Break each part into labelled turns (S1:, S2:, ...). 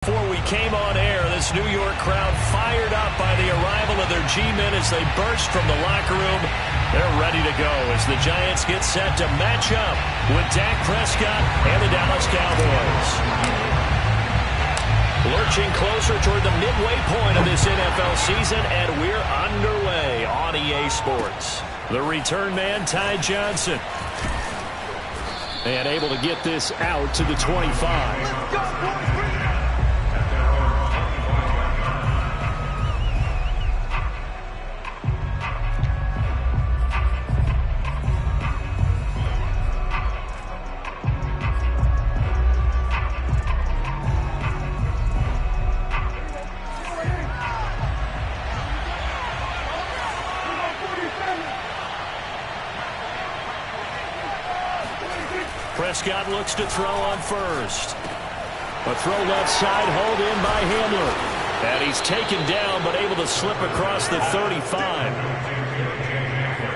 S1: Before we came on air, this New York crowd fired up by the arrival of their G-men as they burst from the locker room. They're ready to go as the Giants get set to match up with Dak Prescott and the Dallas Cowboys. Lurching closer toward the midway point of this NFL season, and we're underway on EA Sports. The return man, Ty Johnson. And able to get this out to the 25. Prescott looks to throw on first. A throw left side, hauled in by Hamler. And he's taken down, but able to slip across the 35.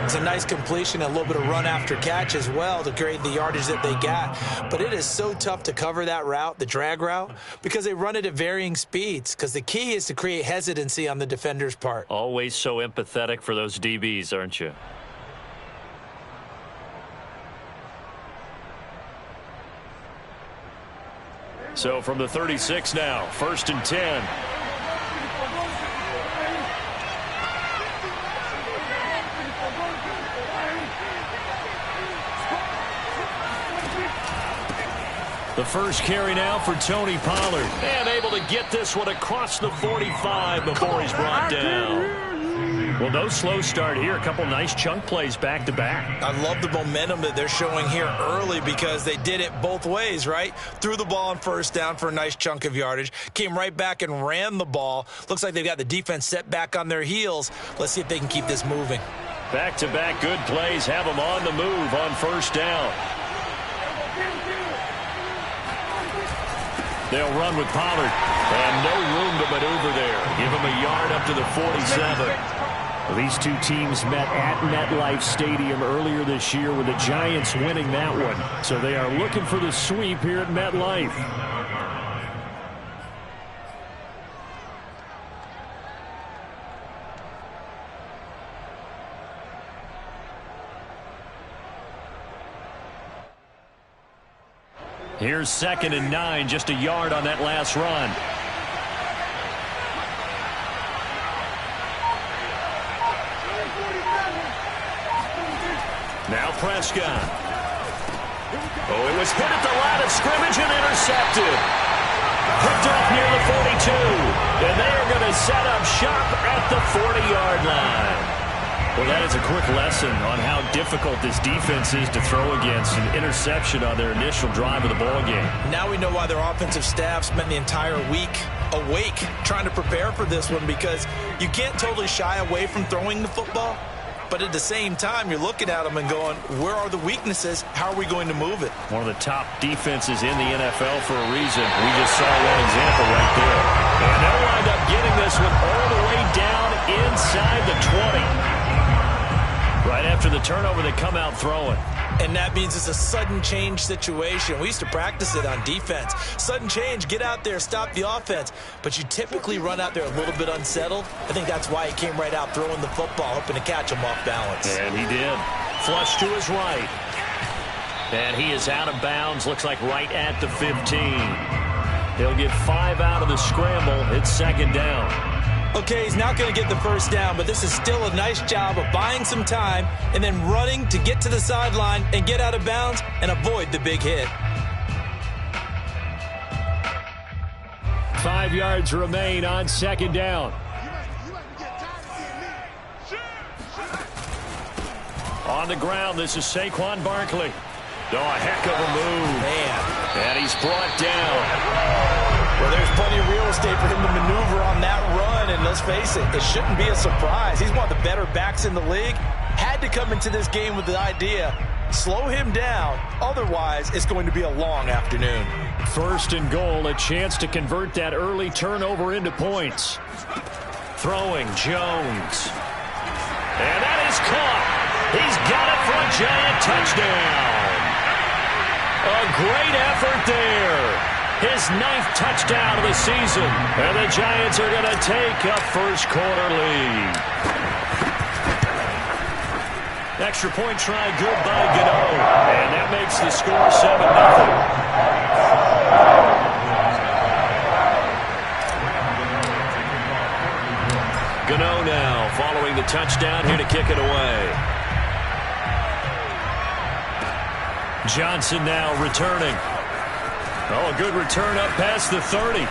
S2: It's a nice completion, a little bit of run after catch as well to create the yardage that they got. But it is so tough to cover that route, the drag route, because they run it at varying speeds. Because the key is to create hesitancy on the defender's part.
S1: Always so empathetic for those DBs, aren't you? So from the 36 now, 1st and 10. The first carry now for Tony Pollard. And able to get this one across the 45 before he's brought down. Well, no slow start here. A couple nice chunk plays back-to-back.
S2: I love the momentum that they're showing here early because they did it both ways, right? Threw the ball on first down for a nice chunk of yardage. Came right back and ran the ball. Looks like they've got the defense set back on their heels. Let's see if they can keep this moving.
S1: Back-to-back good plays have them on the move on first down. They'll run with Pollard. And no room to maneuver there. Give him a yard up to the 47. These two teams met at MetLife Stadium earlier this year with the Giants winning that one. So they are looking for the sweep here at MetLife. Here's 2nd and 9, just a yard on that last run. Now Prescott. Oh, it was hit at the line of scrimmage and intercepted. Picked off near the 42. And they are going to set up shop at the 40-yard line. Well, that is a quick lesson on how difficult this defense is to throw against. An interception on their initial drive of the ballgame.
S2: Now we know why their offensive staff spent the entire week awake trying to prepare for this one, because you can't totally shy away from throwing the football. But at the same time, you're looking at them and going, where are the weaknesses? How are we going to move it?
S1: One of the top defenses in the NFL for a reason. We just saw one example right there. And they'll wind up getting this one all the way down inside the 20. Right after the turnover, they come out throwing.
S2: And that means it's a sudden change situation. We used to practice it on defense. Sudden change, get out there, stop the offense. But you typically run out there a little bit unsettled. I think that's why he came right out throwing the football, hoping to catch him off balance.
S1: And he did. Flush to his right. And he is out of bounds, looks like right at the 15. He'll get 5 out of the scramble. It's 2nd down.
S2: Okay, he's not going to get the first down, but this is still a nice job of buying some time and then running to get to the sideline and get out of bounds and avoid the big hit.
S1: 5 yards remain on 2nd down. On the ground, this is Saquon Barkley. Oh, a heck of a move.
S2: Man.
S1: And he's brought down.
S2: Well, there's plenty of real estate for him to maneuver on that run, and let's face it, it shouldn't be a surprise. He's one of the better backs in the league. Had to come into this game with the idea, slow him down, otherwise it's going to be a long afternoon.
S1: 1st and goal, a chance to convert that early turnover into points. Throwing, Jones. And that is caught. He's got it for a Giant touchdown. A great effort there. His 9th touchdown of the season. And the Giants are going to take a first quarter lead. Extra point try good by Gano. And that makes the score 7-0. Gano now following the touchdown here to kick it away. Johnson now returning. Oh, a good return up past the 30.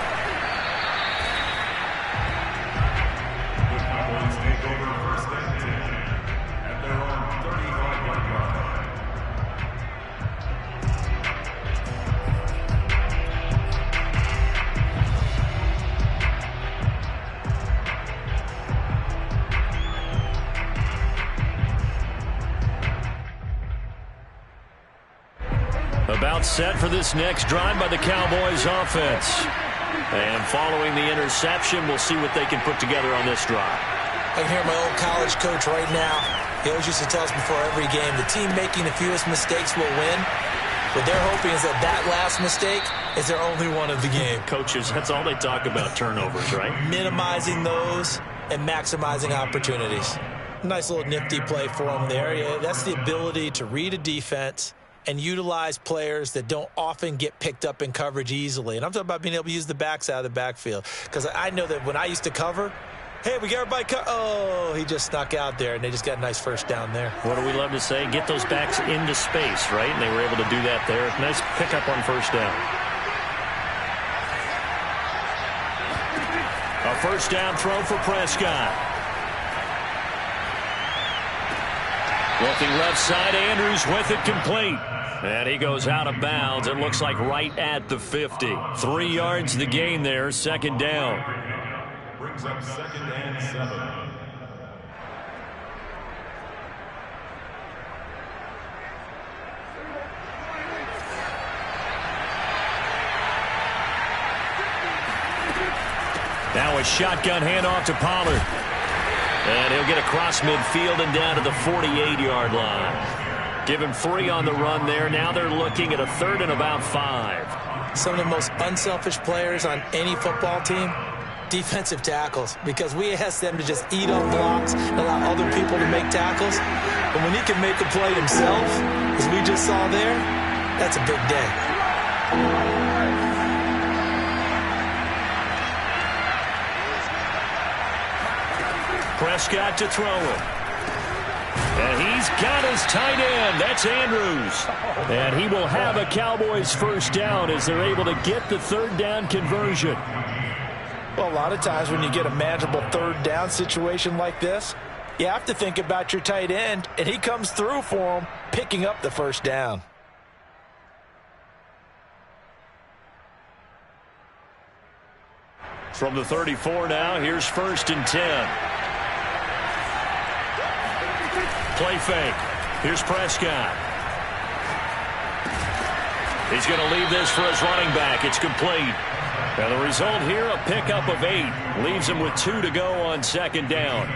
S1: About set for this next drive by the Cowboys offense. And following the interception, we'll see what they can put together on this drive.
S2: I can hear my old college coach right now. He always used to tell us before every game, the team making the fewest mistakes will win. What they're hoping is that that last mistake is their only one of the game.
S1: Coaches, that's all they talk about, turnovers, right?
S2: Minimizing those and maximizing opportunities. Nice little nifty play for them there. Yeah, that's the ability to read a defense and utilize players that don't often get picked up in coverage easily. And I'm talking about being able to use the backs out of the backfield. Because I know that when I used to cover, hey, we got everybody oh, he just snuck out there, and they just got a nice first down there.
S1: What do we love to say? Get those backs into space, right? And they were able to do that there. Nice pickup on first down. A first down throw for Prescott. Looking left side, Andrews with it complete. And he goes out of bounds. It looks like right at the 50. 3 yards the gain there, second down.
S3: Brings up 2nd and 7.
S1: Now a shotgun handoff to Pollard. And he'll get across midfield and down to the 48-yard line. Give him 3 on the run there. Now they're looking at a 3rd and about 5.
S2: Some of the most unselfish players on any football team, defensive tackles, because we ask them to just eat up blocks and allow other people to make tackles. But when he can make a play himself, as we just saw there, that's a big day.
S1: Prescott to throw it. And he's got his tight end. That's Andrews. And he will have a Cowboys first down as they're able to get the 3rd down conversion.
S2: Well, a lot of times when you get a manageable 3rd down situation like this, you have to think about your tight end, and he comes through for him, picking up the first down.
S1: From the 34 now, here's 1st and 10. Play fake. Here's Prescott. He's going to leave this for his running back. It's complete. And the result here, a pickup of 8. Leaves him with 2 to go on 2nd down.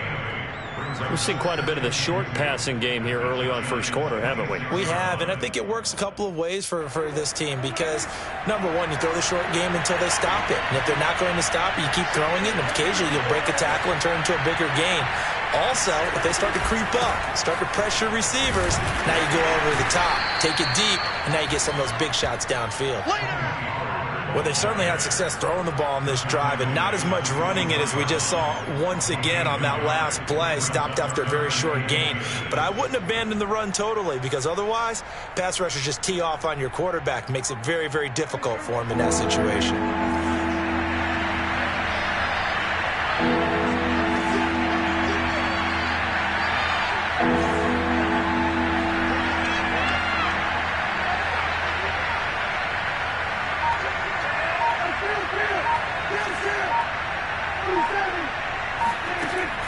S1: We've seen quite a bit of the short passing game here early on first quarter, haven't we?
S2: We have, and I think it works a couple of ways for this team because, number one, you throw the short game until they stop it. And if they're not going to stop it, you keep throwing it, and occasionally you'll break a tackle and turn it into a bigger gain. Also, if they start to creep up, start to pressure receivers, now you go over the top, take it deep, and now you get some of those big shots downfield. Well, they certainly had success throwing the ball on this drive and not as much running it as we just saw once again on that last play. Stopped after a very short gain. But I wouldn't abandon the run totally because otherwise, pass rushers just tee off on your quarterback. Makes it very, very difficult for him in that situation.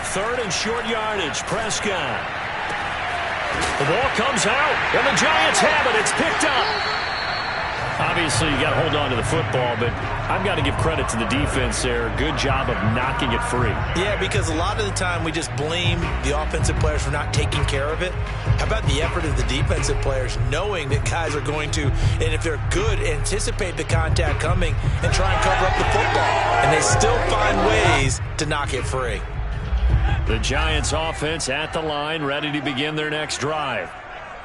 S1: Third and short yardage, Prescott. The ball comes out, and the Giants have it. It's picked up. Obviously, you got to hold on to the football, but I've got to give credit to the defense there. Good job of knocking it free.
S2: Yeah, because a lot of the time we just blame the offensive players for not taking care of it. How about the effort of the defensive players knowing that guys are going to, and if they're good, anticipate the contact coming and try and cover up the football. And they still find ways to knock it free.
S1: The Giants offense at the line, ready to begin their next drive.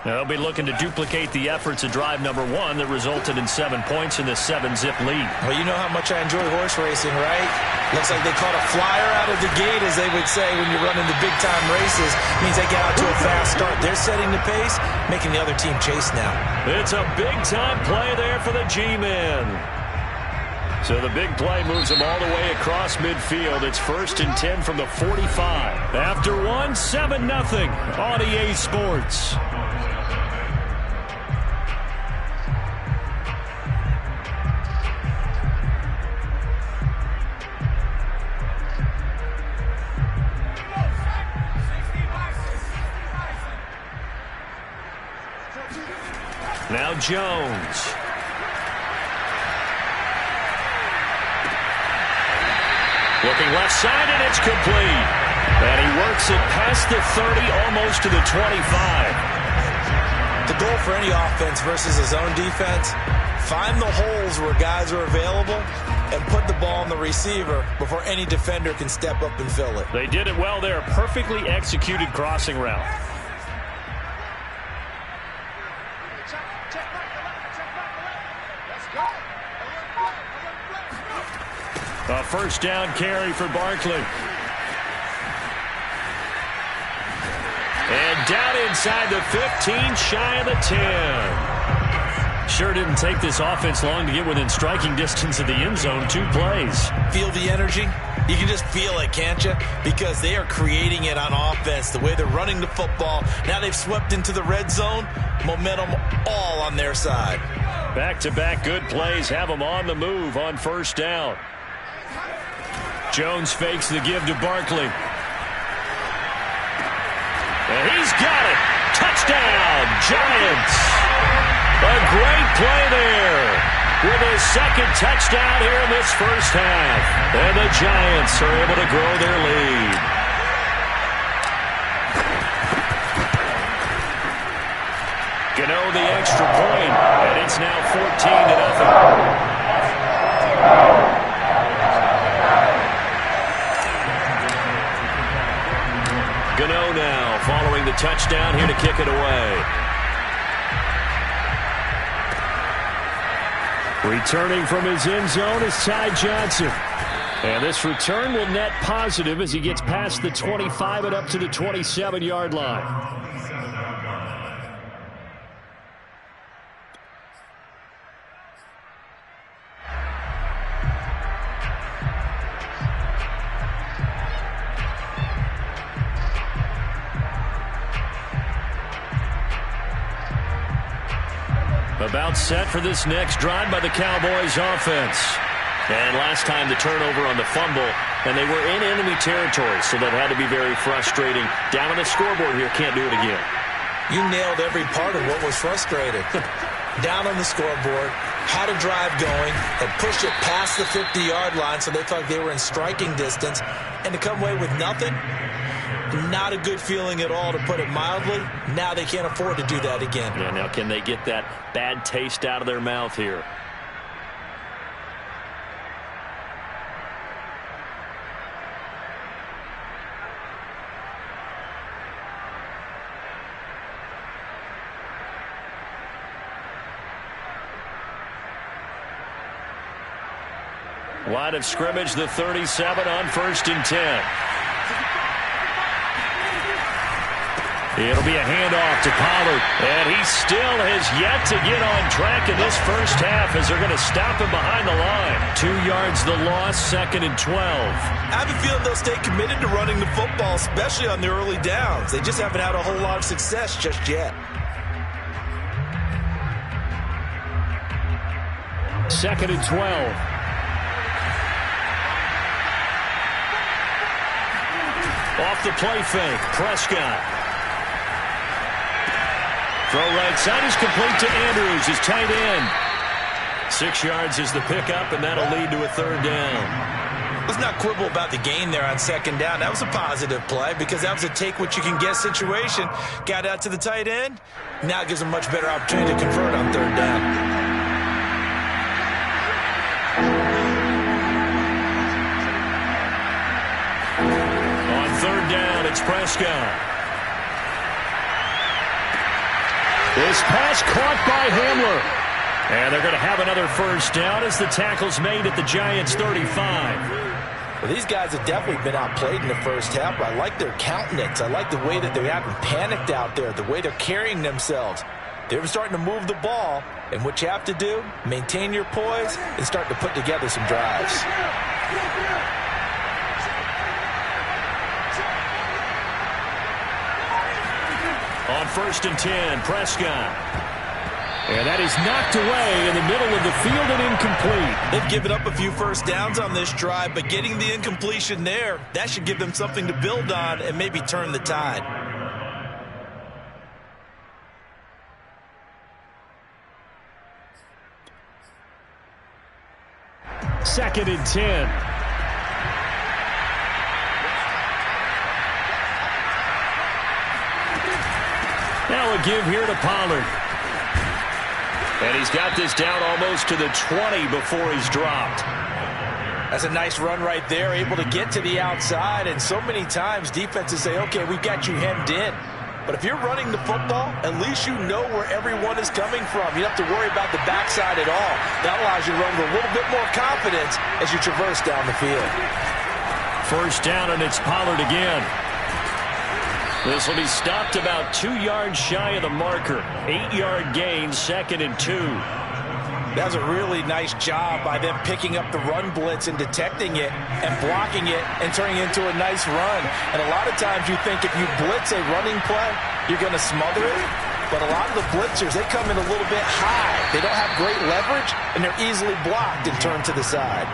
S1: They'll be looking to duplicate the efforts of drive number 1 that resulted in 7 points in this 7-zip lead.
S2: Well, you know how much I enjoy horse racing, right? Looks like they caught a flyer out of the gate, as they would say when you're running the big-time races. Means they get out to a fast start. They're setting the pace, making the other team chase now.
S1: It's a big-time play there for the G-men. So the big play moves them all the way across midfield. It's 1st and 10 from the 45. After 1, 7-0 on EA Sports. Now Jones. Looking left side, and it's complete. And he works it past the 30, almost to the 25.
S2: The goal for any offense versus a zone defense, find the holes where guys are available and put the ball on the receiver before any defender can step up and fill it.
S1: They did it well there. Perfectly executed crossing route. A first down carry for Barkley. And down inside the 15, shy of the 10. Sure didn't take this offense long to get within striking distance of the end zone. 2 plays.
S2: Feel the energy? You can just feel it, can't you? Because they are creating it on offense, the way they're running the football. Now they've swept into the red zone. Momentum all on their side.
S1: Back-to-back good plays have them on the move on first down. Jones fakes the give to Barkley. And he's got it. Touchdown, Giants. A great play there with his second touchdown here in this first half. And the Giants are able to grow their lead. Gano the extra point, and it's now 14-0. Gano now following the touchdown here to kick it away. Returning from his end zone is Ty Johnson. And this return will net positive as he gets past the 25 and up to the 27-yard line. About set for this next drive by the Cowboys offense. And last time the turnover on the fumble, and they were in enemy territory, so that had to be very frustrating. Down on the scoreboard here, can't do it again.
S2: You nailed every part of what was frustrating. Down on the scoreboard, had a drive going, and pushed it past the 50-yard line so they felt like they were in striking distance, and to come away with nothing, not a good feeling at all, to put it mildly. Now they can't afford to do that again.
S1: Yeah, now can they get that bad taste out of their mouth here? Line of scrimmage, the 37 on 1st and 10. It'll be a handoff to Pollard, and he still has yet to get on track in this first half as they're going to stop him behind the line. 2 yards the loss, 2nd and 12.
S2: I have a feeling they'll stay committed to running the football, especially on the early downs. They just haven't had a whole lot of success just yet.
S1: 2nd and 12. Off the play fake, Prescott. Throw right side is complete to Andrews, his tight end. 6 yards is the pickup, and that'll lead to a third down.
S2: Let's not quibble about the gain there on second down. That was a positive play because that was a take-what-you-can-get situation. Got out to the tight end. Now it gives them a much better opportunity to convert on third down.
S1: On third down, it's Prescott. This pass caught by Hamler. And they're going to have another first down as the tackle's made at the Giants' 35.
S2: Well, these guys have definitely been outplayed in the first half, but I like their countenance. I like the way that they haven't panicked out there, the way they're carrying themselves. They're starting to move the ball, and what you have to do, maintain your poise and start to put together some drives.
S1: On 1st and 10, Prescott. And that is knocked away in the middle of the field and incomplete.
S2: They've given up a few first downs on this drive, but getting the incompletion there, that should give them something to build on and maybe turn the tide.
S1: Second and 10. Now a give here to Pollard. And he's got this down almost to the 20 before he's dropped.
S2: That's a nice run right there, able to get to the outside. And so many times defenses say, okay, we've got you hemmed in. But if you're running the football, at least you know where everyone is coming from. You don't have to worry about the backside at all. That allows you to run with a little bit more confidence as you traverse down the field.
S1: First down, and it's Pollard again. This will be stopped about 2 yards shy of the marker. 8-yard gain, 2nd and 2.
S2: That was a really nice job by them picking up the run blitz and detecting it and blocking it and turning it into a nice run. And a lot of times you think if you blitz a running play, you're going to smother it. But a lot of the blitzers, they come in a little bit high. They don't have great leverage, and they're easily blocked and turned to the side.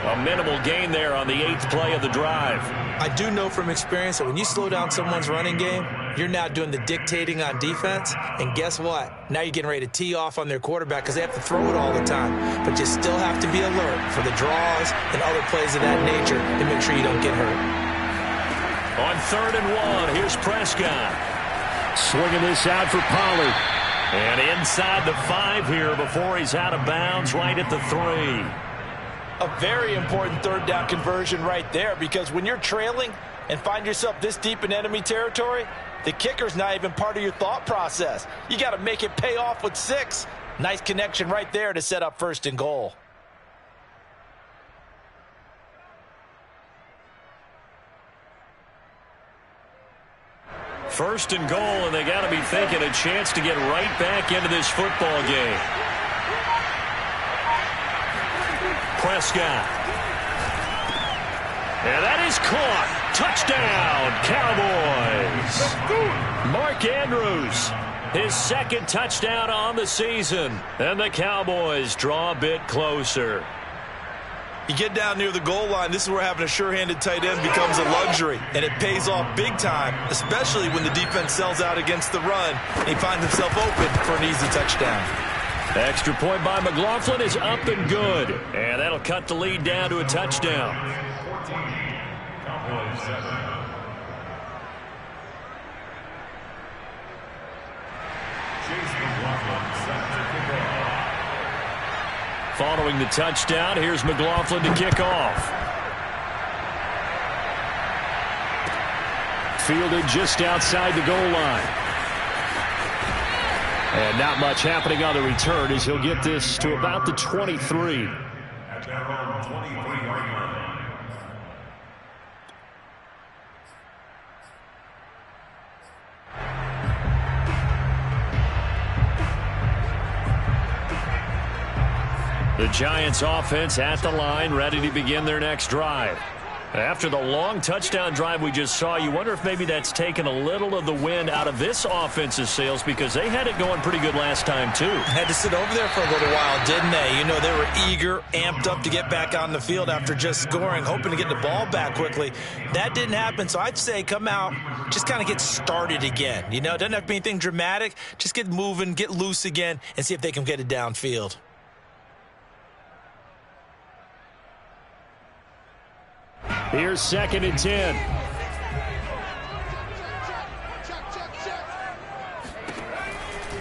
S1: A minimal gain there on the 8th play of the drive.
S2: I do know from experience that when you slow down someone's running game, you're now doing the dictating on defense. And guess what? Now you're getting ready to tee off on their quarterback because they have to throw it all the time. But you still have to be alert for the draws and other plays of that nature to make sure you don't get hurt.
S1: On 3rd and 1, here's Prescott. Swinging this out for Pollard. And inside the 5 here before he's out of bounds right at the 3.
S2: A very important third down conversion right there, because when you're trailing and find yourself this deep in enemy territory, the kicker's not even part of your thought process. You got to make it pay off with 6. Nice connection right there to set up 1st and goal.
S1: First and goal, and they got to be thinking a chance to get right back into this football game. Prescott. And that is caught. Touchdown, Cowboys. Mark Andrews, his 2nd touchdown on the season. And the Cowboys draw a bit closer.
S2: You get down near the goal line, this is where having a sure-handed tight end becomes a luxury. And it pays off big time, especially when the defense sells out against the run. And he finds himself open for an easy touchdown.
S1: Extra point by McLaughlin is up and good. And that'll cut the lead down to a touchdown.
S3: 14, Cowboys 7. Chase McLaughlin set to kick off.
S1: Following the touchdown, here's McLaughlin to kick off. Fielded just outside the goal line. And not much happening on the return as he'll get this to about the 23.
S3: At their own 23-yard line.
S1: The Giants offense at the line, ready to begin their next drive. After the long touchdown drive we just saw, you wonder if maybe that's taken a little of the wind out of this offense's sails, because they had it going pretty good last time, too.
S2: Had to sit over there for a little while, didn't they? You know, they were eager, amped up to get back on the field after just scoring, hoping to get the ball back quickly. That didn't happen, so I'd say come out, just kind of get started again. You know, it doesn't have to be anything dramatic. Just get moving, get loose again, and see if they can get it downfield.
S1: Here's 2nd and 10.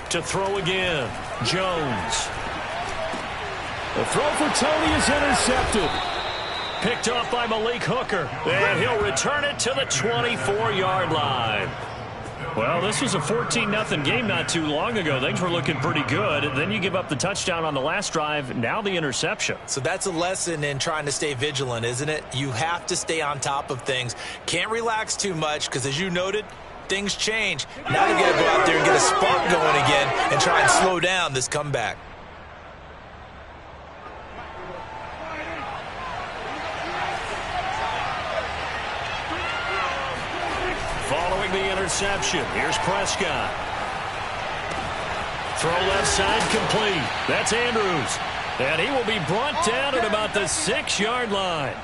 S1: To throw again, Jones. The throw for Tony is intercepted. Picked off by Malik Hooker. And he'll return it to the 24-yard line. Well, this was a 14-0 game not too long ago. Things were looking pretty good. Then you give up the touchdown on the last drive. Now the interception.
S2: So that's a lesson in trying to stay vigilant, isn't it? You have to stay on top of things. Can't relax too much because, as you noted, things change. Now you got to go out there and get a spark going again and try and slow down this comeback.
S1: Following the interception, here's Prescott. Throw left side complete. That's Andrews. And he will be brought down at about the 6-yard line.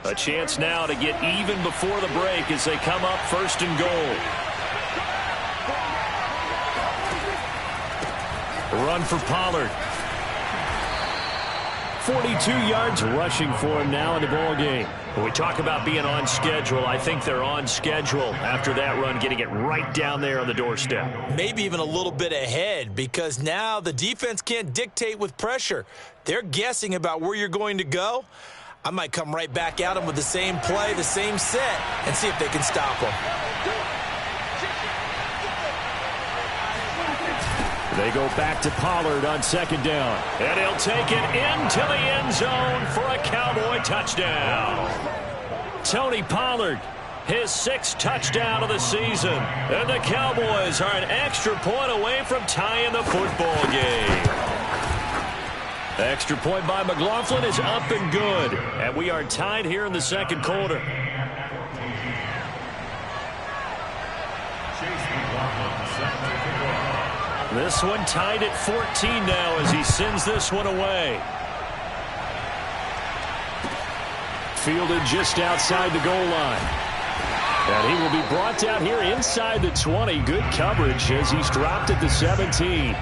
S1: A chance now to get even before the break as they come up 1st and goal. Run for Pollard. 42 yards rushing for him now in the ball game. When we talk about being on schedule, I think they're on schedule after that run, getting it right down there on the doorstep.
S2: Maybe even a little bit ahead, because now the defense can't dictate with pressure. They're guessing about where you're going to go. I might come right back at them with the same play, the same set, and see if they can stop them.
S1: They go back to Pollard on 2nd down. And he'll take it into the end zone for a Cowboy touchdown. Tony Pollard, his 6th touchdown of the season. And the Cowboys are an extra point away from tying the football game. The extra point by McLaughlin is up and good. And we are tied here in the 2nd quarter. This one tied at 14 now as he sends this one away. Fielded just outside the goal line. And he will be brought down here inside the 20. Good coverage as he's dropped at the 17.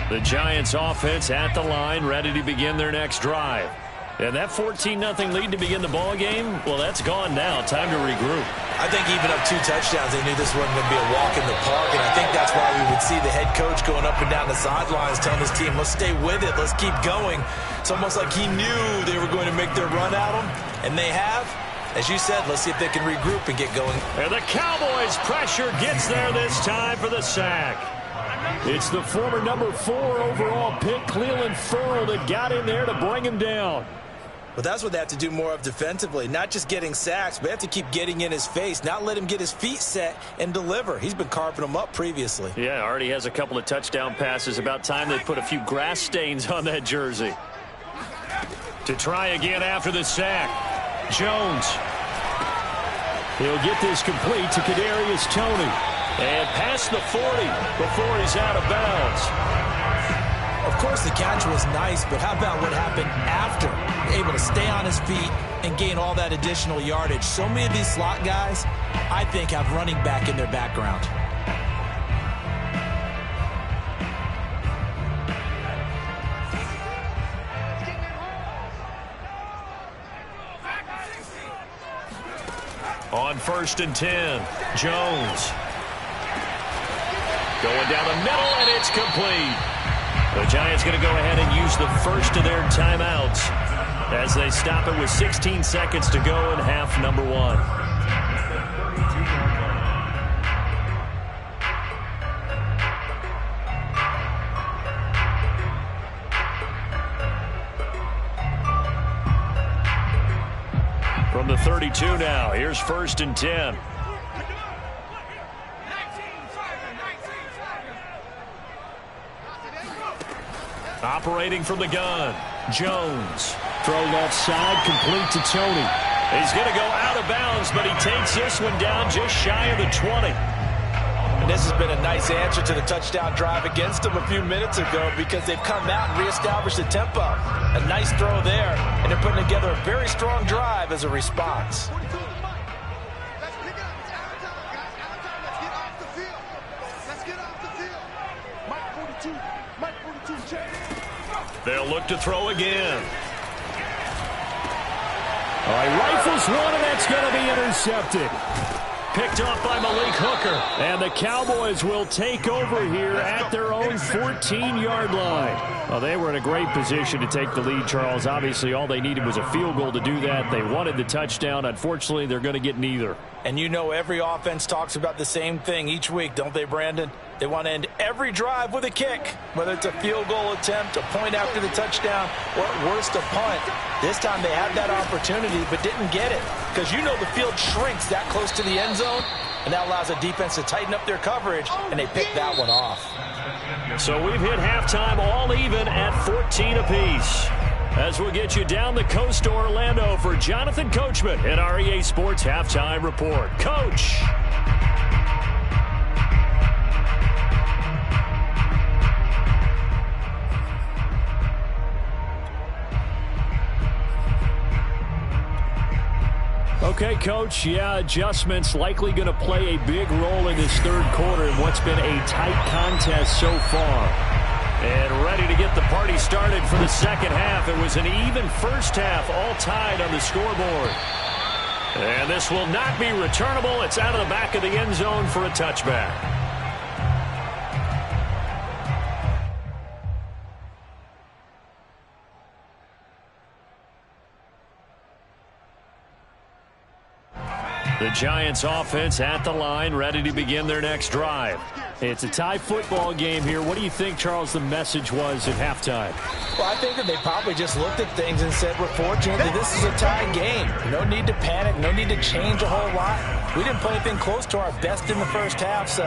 S1: The Giants offense at the line, ready to begin their next drive. And that 14-0 lead to begin the ball game, well, that's gone now. Time to regroup.
S2: I think even up 2 touchdowns, they knew this wasn't going to be a walk in the park, and I think that's why we would see the head coach going up and down the sidelines telling his team, let's stay with it, let's keep going. It's almost like he knew they were going to make their run at him, and they have. As you said, let's see if they can regroup and get going.
S1: And the Cowboys' pressure gets there this time for the sack. It's the former number 4 overall pick, Cleveland Ferrell, that got in there to bring him down.
S2: But that's what they have to do more of defensively. Not just getting sacks, but they have to keep getting in his face, not let him get his feet set and deliver. He's been carving them up previously.
S1: Yeah, already has a couple of touchdown passes. About time they put a few grass stains on that jersey. To try again after the sack. Jones. He'll get this complete to Kadarius Toney. And past the 40 before he's out of bounds.
S2: Of course, the catch was nice, but how about what happened after? Able to stay on his feet and gain all that additional yardage. So many of these slot guys, I think, have running back in their background.
S1: On 1st and 10, Jones. Going down the middle, and it's complete. The Giants going to go ahead and use the first of their timeouts as they stop it with 16 seconds to go in half number 1. From the 32 now, here's 1st and 10. Operating from the gun, Jones. Throw left side, complete to Toney. He's going to go out of bounds, but he takes this one down just shy of the 20.
S2: And this has been a nice answer to the touchdown drive against them a few minutes ago because they've come out and reestablished the tempo. A nice throw there, and they're putting together a very strong drive as a response.
S1: They'll look to throw again. All right, rifles one, and that's going to be intercepted. Picked off by Malik Hooker. And the Cowboys will take over here at their own 14-yard line. Well, they were in a great position to take the lead, Charles. Obviously, all they needed was a field goal to do that. They wanted the touchdown. Unfortunately, they're going to get neither.
S2: And you know every offense talks about the same thing each week, don't they, Brandon? They want to end every drive with a kick, whether it's a field goal attempt, a point after the touchdown, or at worst a punt. This time they had that opportunity but didn't get it because you know the field shrinks that close to the end zone, and that allows the defense to tighten up their coverage, and they pick that one off.
S1: So we've hit halftime all even at 14 apiece. As we'll get you down the coast to Orlando for Jonathan Coachman at our EA Sports Halftime Report. Coach! Okay, Coach, yeah, adjustments likely going to play a big role in this third quarter in what's been a tight contest so far. And ready to get the party started for the second half. It was an even first half, all tied on the scoreboard. And this will not be returnable. It's out of the back of the end zone for a touchback. The Giants offense at the line, ready to begin their next drive. It's a tie football game here. What do you think, Charles, the message was at halftime?
S2: Well, I think that they probably just looked at things and said, we're fortunate that this is a tie game. No need to panic, no need to change a whole lot. We didn't play anything close to our best in the first half, so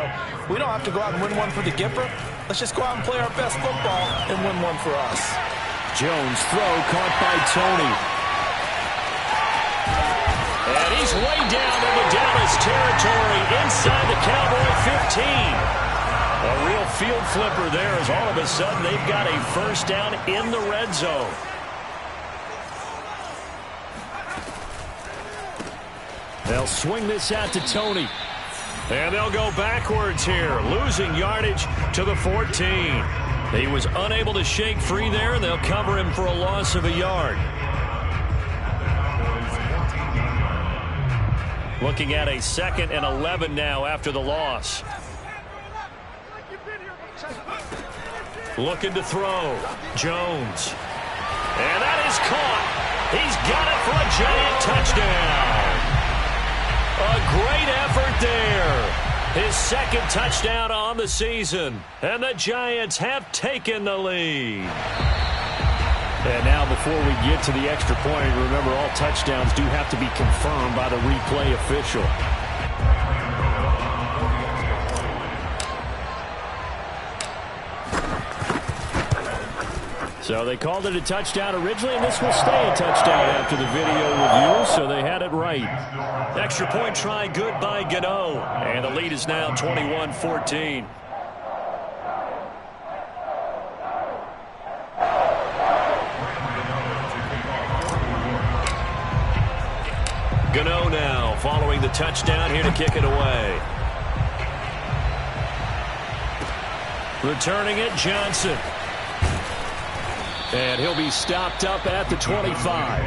S2: we don't have to go out and win one for the Gipper. Let's just go out and play our best football and win one for us.
S1: Jones throw caught by Tony. And he's way down into Dallas territory inside the Cowboy 15. A real field flipper there as all of a sudden they've got a first down in the red zone. They'll swing this out to Tony. And they'll go backwards here, losing yardage to the 14. He was unable to shake free there, and they'll cover him for a loss of a yard. Looking at a 2nd and 11 now after the loss. Looking to throw. Jones. And that is caught. He's got it for a giant touchdown. A great effort there. His 2nd touchdown on the season. And the Giants have taken the lead. And now before we get to the extra point, remember all touchdowns do have to be confirmed by the replay official. So they called it a touchdown originally, and this will stay a touchdown after the video review, so they had it right. Extra point try good by Gano, and the lead is now 21-14. Gano now following the touchdown here to kick it away. Returning it, Johnson. And he'll be stopped up at the 25.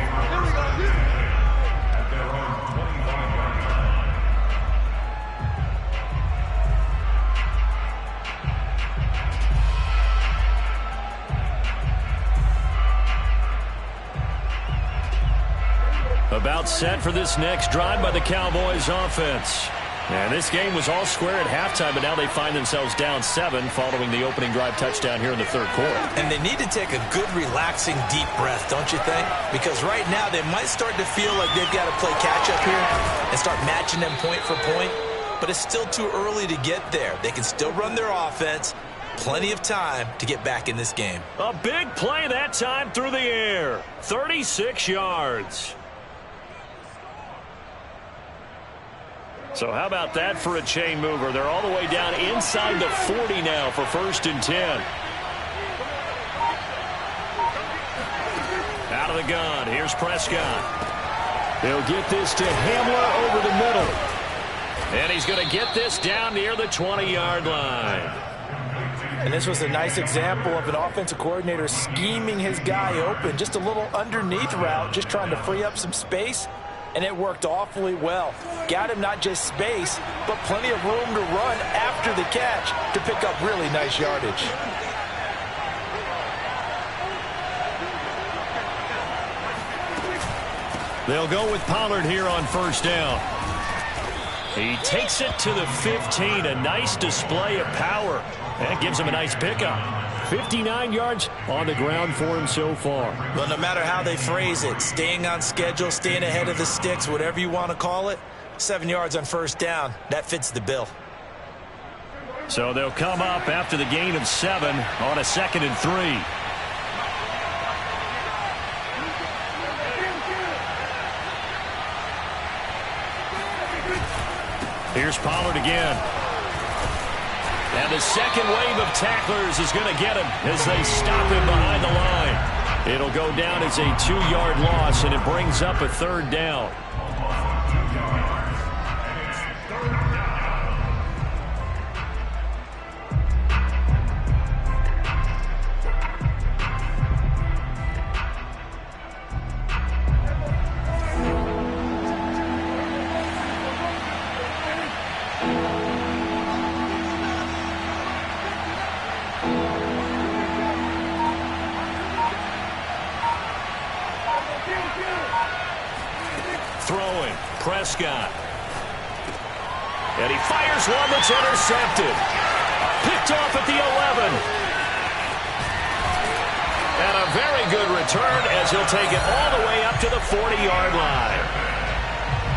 S1: About set for this next drive by the Cowboys offense. And this game was all square at halftime, but now they find themselves down 7 following the opening drive touchdown here in the third quarter.
S2: And they need to take a good, relaxing, deep breath, don't you think? Because right now they might start to feel like they've got to play catch-up here and start matching them point for point. But it's still too early to get there. They can still run their offense. Plenty of time to get back in this game.
S1: A big play that time through the air. 36 yards. So how about that for a chain mover? They're all the way down inside the 40 now for 1st and 10. Out of the gun, here's Prescott. He'll get this to Hamler over the middle. And he's going to get this down near the 20-yard line.
S2: And this was a nice example of an offensive coordinator scheming his guy open. Just a little underneath route, just trying to free up some space. And it worked awfully well. Got him not just space, but plenty of room to run after the catch to pick up really nice yardage.
S1: They'll go with Pollard here on 1st down. He takes it to the 15. A nice display of power. That gives him a nice pickup. 59 yards on the ground for him so far.
S2: Well, no matter how they phrase it, staying on schedule, staying ahead of the sticks, whatever you want to call it, 7 yards on 1st down, that fits the bill.
S1: So they'll come up after the gain of 7 on a 2nd and 3. Here's Pollard again. And the second wave of tacklers is going to get him as they stop him behind the line. It'll go down as a 2-yard loss, and it brings up a 3rd down. Throwing, Prescott. And he fires one that's intercepted. Picked off at the 11. And a very good return as he'll take it all the way up to the 40-yard line.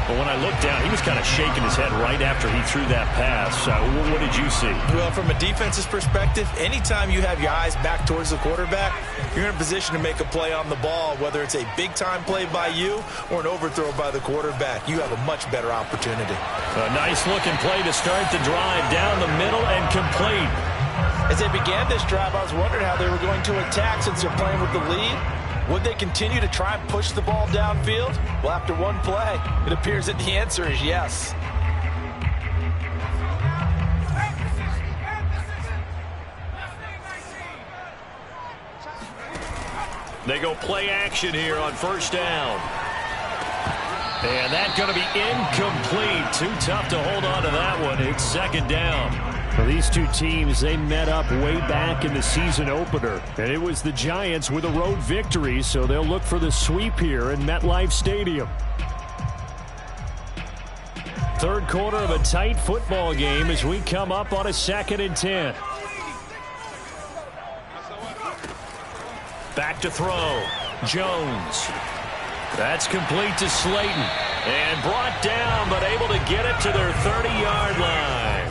S1: But when I looked down, he was kind of shaking his head right after he threw that pass. What did you see?
S2: Well, from a defense's perspective, anytime you have your eyes back towards the quarterback, you're in a position to make a play on the ball, whether it's a big-time play by you or an overthrow by the quarterback. You have a much better opportunity.
S1: A nice-looking play to start the drive down the middle and complete.
S2: As they began this drive, I was wondering how they were going to attack since they're playing with the lead. Would they continue to try and push the ball downfield? Well, after one play, it appears that the answer is yes.
S1: They go play action here on 1st down. And that's going to be incomplete. Too tough to hold on to that one. It's 2nd down.
S4: Well, these two teams, they met up way back in the season opener. And it was the Giants with a road victory, so they'll look for the sweep here in MetLife Stadium. 3rd quarter of a tight football game as we come up on a 2nd and 10.
S1: Back to throw. Jones. That's complete to Slayton. And brought down, but able to get it to their 30-yard line.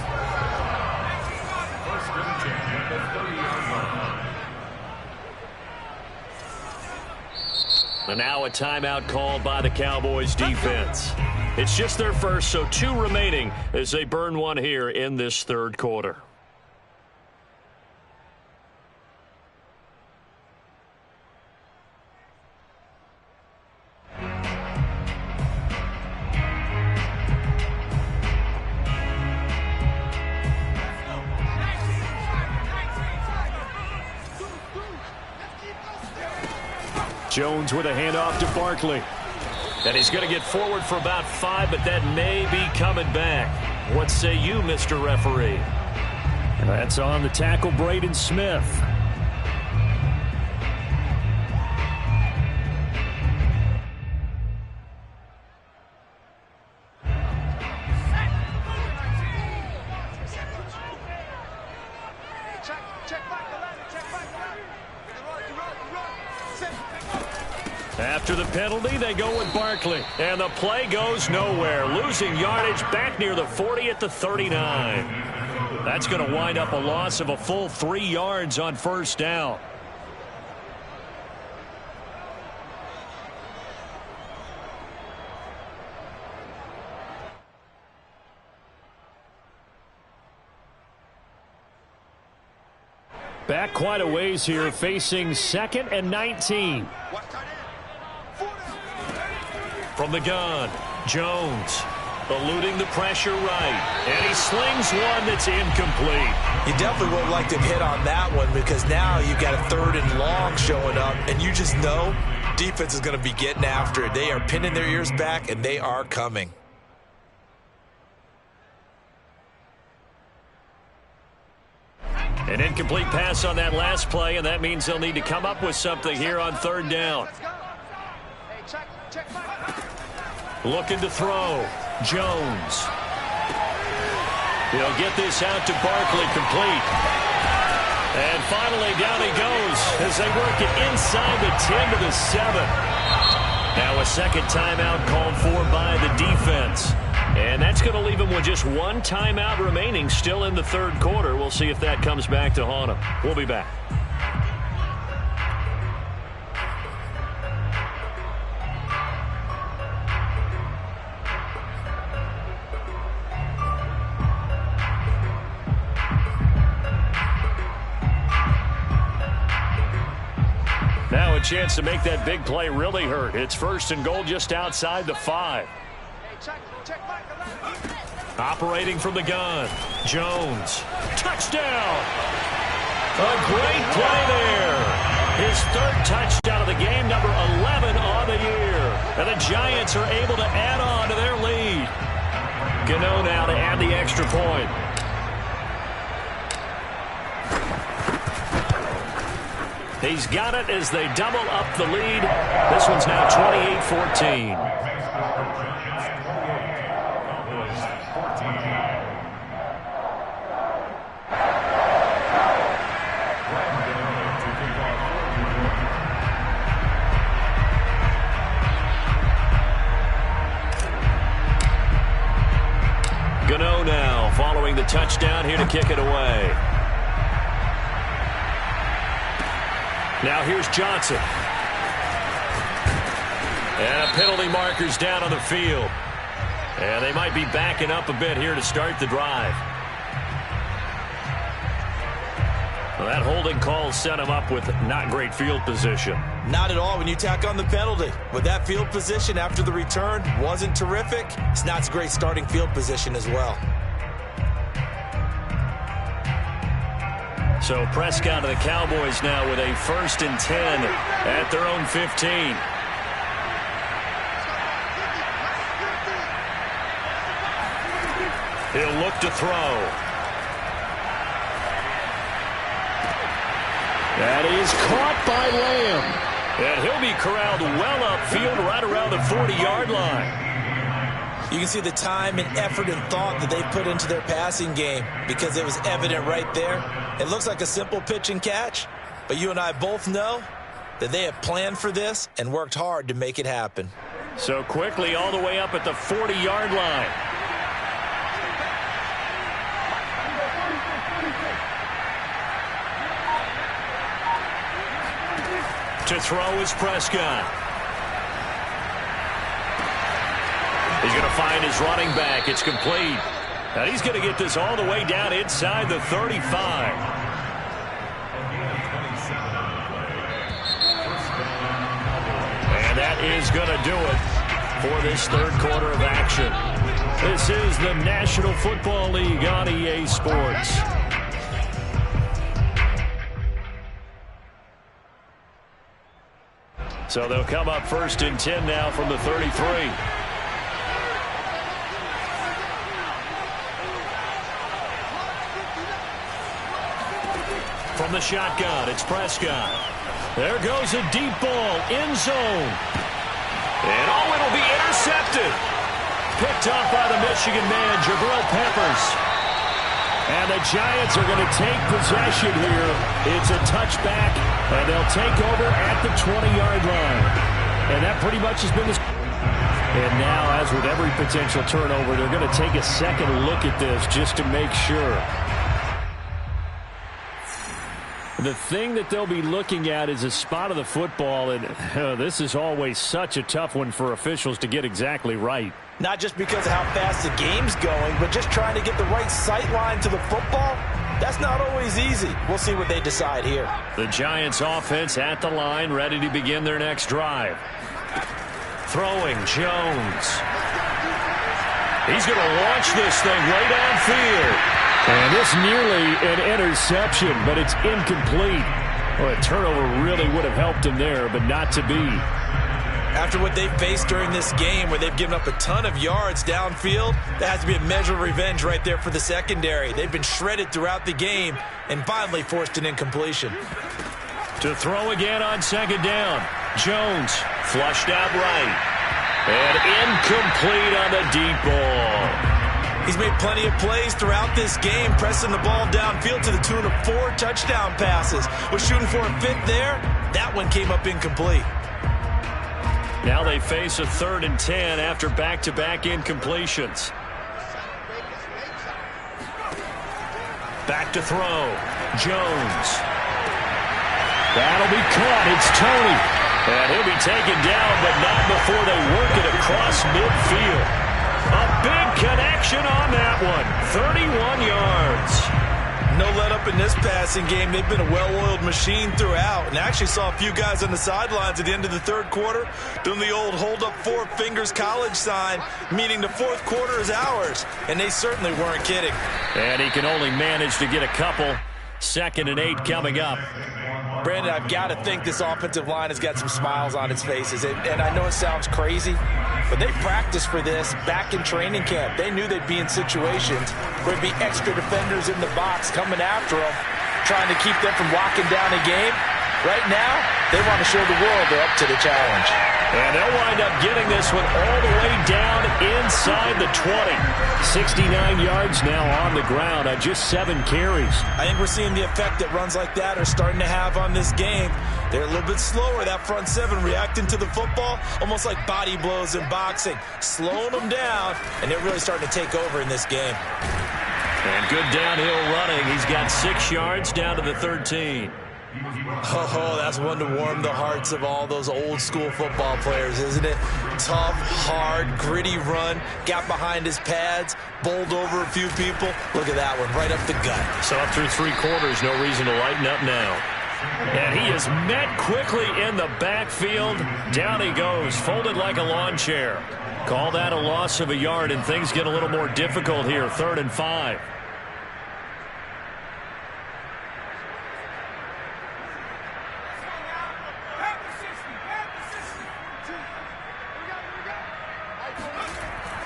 S1: And now a timeout called by the Cowboys defense. It's just their first, so 2 remaining as they burn one here in this 3rd quarter.
S4: Jones with a handoff to Barkley.
S1: And he's going to get forward for about 5, but that may be coming back. What say you, Mr. Referee?
S4: That's on the tackle, Braden Smith.
S1: After the penalty, they go with Barkley. And the play goes nowhere. Losing yardage back near the 40 at the 39. That's going to wind up a loss of a full 3 yards on 1st down.
S4: Back quite a ways here, facing 2nd and 19.
S1: From the gun, Jones eluding the pressure right. And he slings one that's incomplete.
S2: You definitely would like to hit on that one because now you've got a 3rd and long showing up, and you just know defense is going to be getting after it. They are pinning their ears back, and they are coming.
S1: An incomplete pass on that last play, and that means they'll need to come up with something here on 3rd down. Looking to throw. Jones. He'll get this out to Barkley, complete. And finally down he goes as they work it inside the 10 to the 7. Now a second timeout called for by the defense. And that's going to leave him with just one timeout remaining still in the 3rd quarter. We'll see if that comes back to haunt him. We'll be back. Now a chance to make that big play really hurt. It's 1st and goal just outside the 5. Operating from the gun, Jones. Touchdown! A great play there. His 3rd touchdown of the game, number 11 on the year. And the Giants are able to add on to their lead. Gano now to add the extra point. He's got it as they double up the lead. This one's now 28-14. Gano now following the touchdown here to kick it away. Now here's Johnson. And a penalty marker's down on the field. And they might be backing up a bit here to start the drive. Well, that holding call set him up with not great field position.
S2: Not at all when you tack on the penalty. With that field position after the return wasn't terrific. It's not a great starting field position as well.
S1: So Prescott of the Cowboys now with a 1st and 10 at their own 15. He'll look to throw. That is caught by Lamb. And he'll be corralled well upfield right around the 40-yard line.
S2: You can see the time and effort and thought that they put into their passing game because it was evident right there. It looks like a simple pitch and catch, but you and I both know that they have planned for this and worked hard to make it happen.
S1: So quickly all the way up at the 40-yard line. To throw is Prescott. He's going to find his running back. It's complete. And he's going to get this all the way down inside the 35. And that is going to do it for this 3rd quarter of action. This is the National Football League on EA Sports. So they'll come up 1st and 10 now from the 33. From the shotgun, it's Prescott. There goes a deep ball, end zone. And oh, it'll be intercepted. Picked off by the Michigan man, Jabril Peppers. And the Giants are going to take possession here. It's a touchback, and they'll take over at the 20-yard line. And that pretty much has been the... And now, as with every potential turnover, they're going to take a second look at this just to make sure. The thing that they'll be looking at is a spot of the football, and this is always such a tough one for officials to get exactly right.
S2: Not just because of how fast the game's going, but just trying to get the right sight line to the football. That's not always easy. We'll see what they decide here.
S4: The Giants offense at the line, ready to begin their next drive. Throwing, Jones. He's going to launch this thing way downfield. And this nearly an interception, but it's incomplete. Well, a turnover really would have helped him there, but not to be.
S2: After what they've faced during this game, where they've given up a ton of yards downfield, that has to be a measure of revenge right there for the secondary. They've been shredded throughout the game and finally forced an incompletion.
S4: To throw again on second down. Jones flushed out right. And incomplete on the deep ball.
S2: He's made plenty of plays throughout this game, pressing the ball downfield to the tune of 4 touchdown passes. Was shooting for a 5th there. That one came up incomplete.
S4: Now they face a 3rd and 10 after back-to-back incompletions. Back to throw. Jones. That'll be caught. It's Tony. And he'll be taken down, but not before they work it across midfield. A big connection on that one. 31 yards.
S2: No let-up in this passing game. They've been a well-oiled machine throughout. And I actually saw a few guys on the sidelines at the end of the 3rd quarter doing the old hold-up 4 fingers college sign, meaning the 4th quarter is ours. And they certainly weren't kidding.
S4: And he can only manage to get a couple. 2nd and 8 coming up.
S2: Brandon, I've got to think this offensive line has got some smiles on its faces. And I know it sounds crazy, but they practiced for this back in training camp. They knew they'd be in situations where there'd be extra defenders in the box coming after them, trying to keep them from locking down a game. Right now, they want to show the world they're up to the challenge.
S4: And they'll wind up getting this one all the way down inside the 20. 69 yards now on the ground on just 7 carries.
S2: I think we're seeing the effect that runs like that are starting to have on this game. They're a little bit slower, that front 7, reacting to the football, almost like body blows in boxing, slowing them down, and they're really starting to take over in this game.
S4: And good downhill running. He's got 6 yards down to the 13.
S2: Oh, that's one to warm the hearts of all those old school football players, isn't it? Tough, hard, gritty run, got behind his pads, bowled over a few people. Look at that one, right up the gut.
S4: So up through 3 quarters, no reason to lighten up now. And he is met quickly in the backfield. Down he goes, folded like a lawn chair. Call that a loss of a yard, and things get a little more difficult here. 3rd and 5.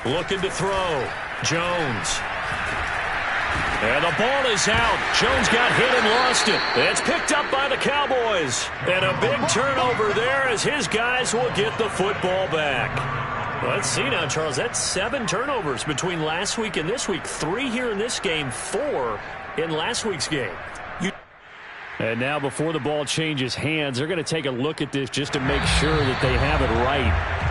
S4: Looking to throw. Jones. And the ball is out. Jones got hit and lost it. It's picked up by the Cowboys. And a big turnover there as his guys will get the football back. Let's see now, Charles. That's 7 turnovers between last week and this week. 3 here in this game, 4 in last week's game. And now before the ball changes hands, they're going to take a look at this just to make sure that they have it right.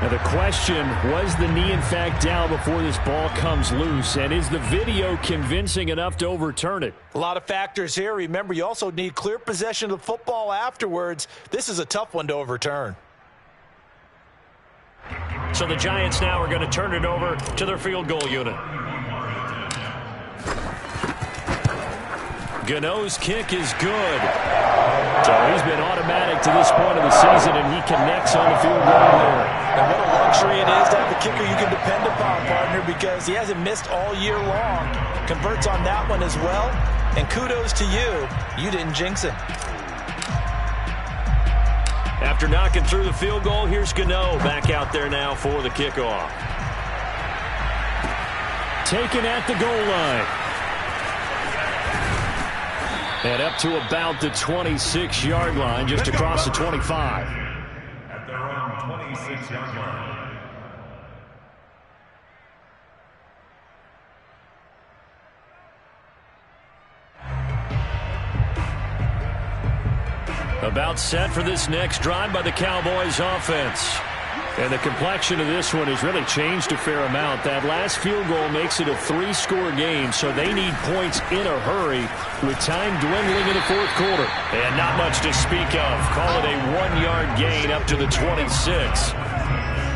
S4: Now the question, was the knee in fact down before this ball comes loose? And is the video convincing enough to overturn it?
S2: A lot of factors here. Remember, you also need clear possession of the football afterwards. This is a tough one to overturn.
S4: So the Giants now are going to turn it over to their field goal unit. Gano's kick is good. So he's been automatic to this point of the season, and he connects on the field goal there.
S2: And what a luxury it is to have a kicker you can depend upon, partner, because he hasn't missed all year long. Converts on that one as well. And kudos to you. You didn't jinx him.
S4: After knocking through the field goal, here's Gano back out there now for the kickoff. Taken at the goal line. And up to about the 26-yard line, just across the 25.
S3: At their own 26-yard line.
S4: About set for this next drive by the Cowboys offense. And the complexion of this one has really changed a fair amount. That last field goal makes it a 3-score game, so they need points in a hurry with time dwindling in the 4th quarter. And not much to speak of. Call it a 1-yard gain up to the 26.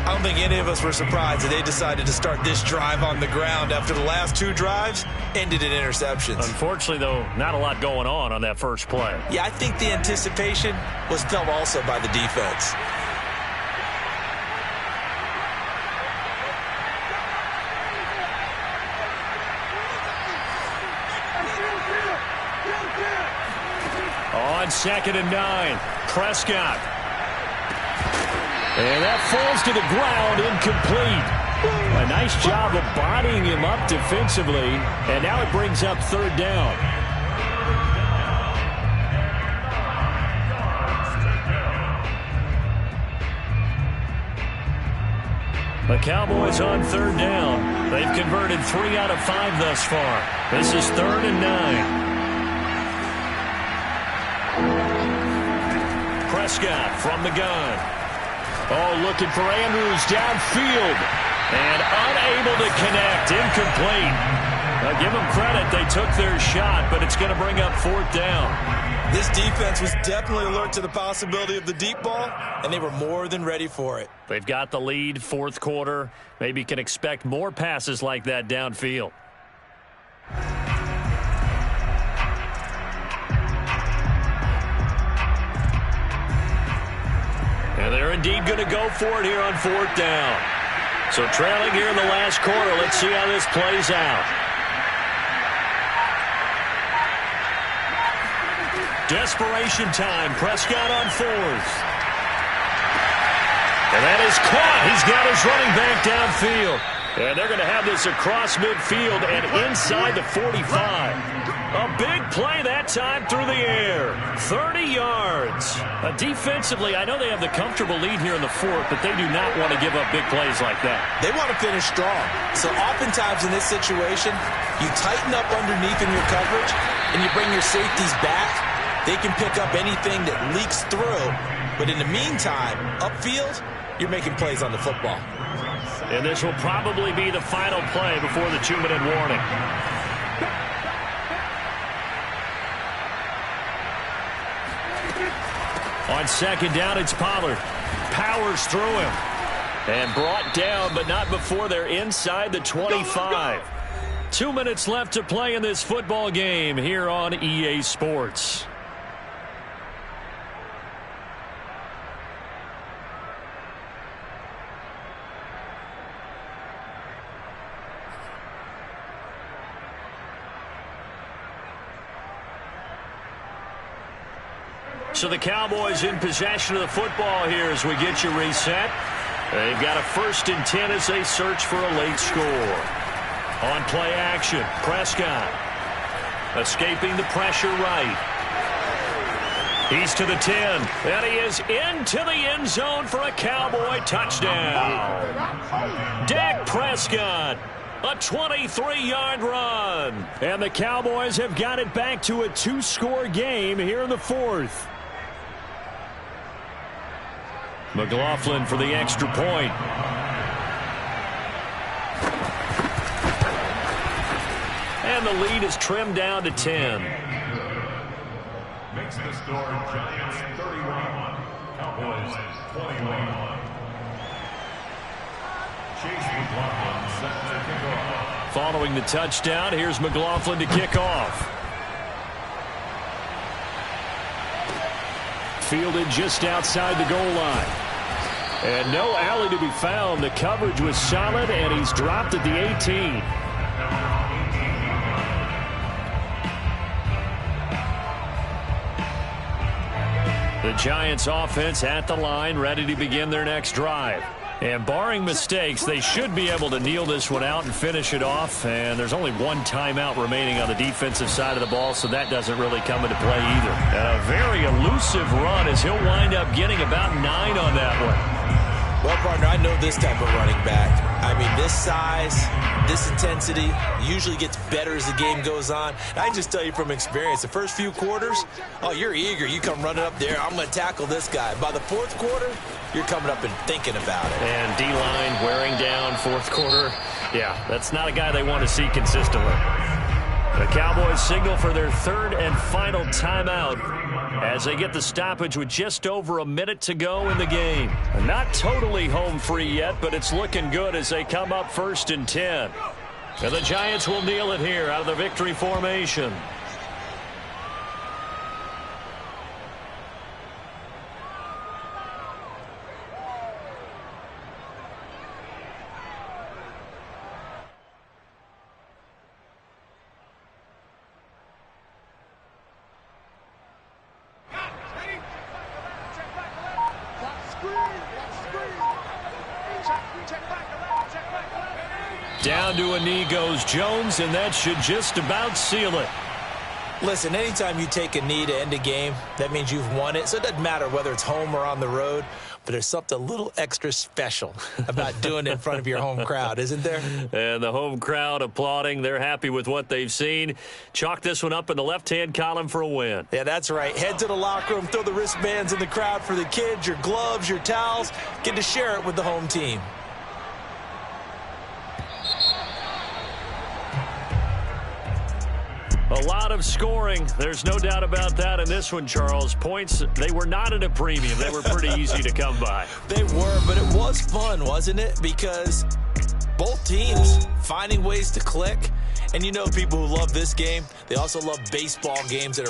S2: I don't think any of us were surprised that they decided to start this drive on the ground after the last 2 drives ended in interceptions.
S4: Unfortunately, though, not a lot going on that first play.
S2: Yeah, I think the anticipation was felt also by the defense.
S4: On 2nd and 9, Prescott. And that falls to the ground, incomplete. A nice job of bodying him up defensively, and now it brings up 3rd down. The Cowboys on 3rd down. They've converted 3 out of 5 thus far. This is 3rd and 9. Prescott from the gun. Oh, looking for Andrews downfield. And unable to connect. Incomplete. Now, give them credit. They took their shot, but it's going to bring up 4th down.
S2: This defense was definitely alert to the possibility of the deep ball, and they were more than ready for it.
S4: They've got the lead, 4th quarter. Maybe can expect more passes like that downfield. And they're indeed going to go for it here on 4th down. So trailing here in the last quarter. Let's see how this plays out. Desperation time. Prescott on 4th. And that is caught. He's got his running back downfield. And they're going to have this across midfield and inside the 45. A big play that time through the air. 30 yards. Defensively, I know they have the comfortable lead here in the 4th, but they do not want to give up big plays like that.
S2: They want to finish strong. So oftentimes in this situation, you tighten up underneath in your coverage, and you bring your safeties back. They can pick up anything that leaks through. But in the meantime, upfield, you're making plays on the football.
S4: And this will probably be the final play before the 2-minute warning. On 2nd down, it's Pollard. Powers through him. And brought down, but not before they're inside the 25. 2 minutes left to play in this football game here on EA Sports. So the Cowboys in possession of the football here as we get you reset. They've got a 1st and 10 as they search for a late score. On play action, Prescott escaping the pressure right. He's to the 10, and he is into the end zone for a Cowboy touchdown. Dak Prescott, a 23-yard run. And the Cowboys have got it back to a 2-score game here in the 4th. McLaughlin for the extra point. And the lead is trimmed down to 10.
S3: Makes the score Giants 31, Cowboys 21. Chase McLaughlin set to kick off.
S4: Following the touchdown, here's McLaughlin to kick off. Fielded just outside the goal line. And no alley to be found. The coverage was solid, and he's dropped at the 18. The Giants offense at the line, ready to begin their next drive. And barring mistakes, they should be able to kneel this one out and finish it off. And there's only 1 timeout remaining on the defensive side of the ball, so that doesn't really come into play either. And a very elusive run as he'll wind up getting about 9 on that one.
S2: Well, partner, I know this type of running back. I mean, this size, this intensity usually gets better as the game goes on. And I can just tell you from experience, the first few quarters, oh, you're eager. You come running up there, I'm going to tackle this guy. By the 4th quarter, you're coming up and thinking about it.
S4: And D-line wearing down 4th quarter. Yeah, that's not a guy they want to see consistently. The Cowboys signal for their third and final timeout as they get the stoppage with just over a minute to go in the game. Not totally home free yet, but it's looking good as they come up 1st and 10. And the Giants will kneel it here out of the victory formation. Down to a knee goes Jones, and that should just about seal it.
S2: Listen, anytime you take a knee to end a game, that means you've won it. So it doesn't matter whether it's home or on the road, but there's something a little extra special about doing it in front of your home crowd, isn't there?
S4: And the home crowd applauding. They're happy with what they've seen. Chalk this one up in the left-hand column for a win.
S2: Yeah, that's right. Head to the locker room, throw the wristbands in the crowd for the kids, your gloves, your towels. Get to share it with the home team.
S4: A lot of scoring. There's no doubt about that in this one, Charles. Points, they were not at a premium. They were pretty easy to come by.
S2: They were, but it was fun, wasn't it? Because both teams finding ways to click. And you know people who love this game, they also love baseball games that are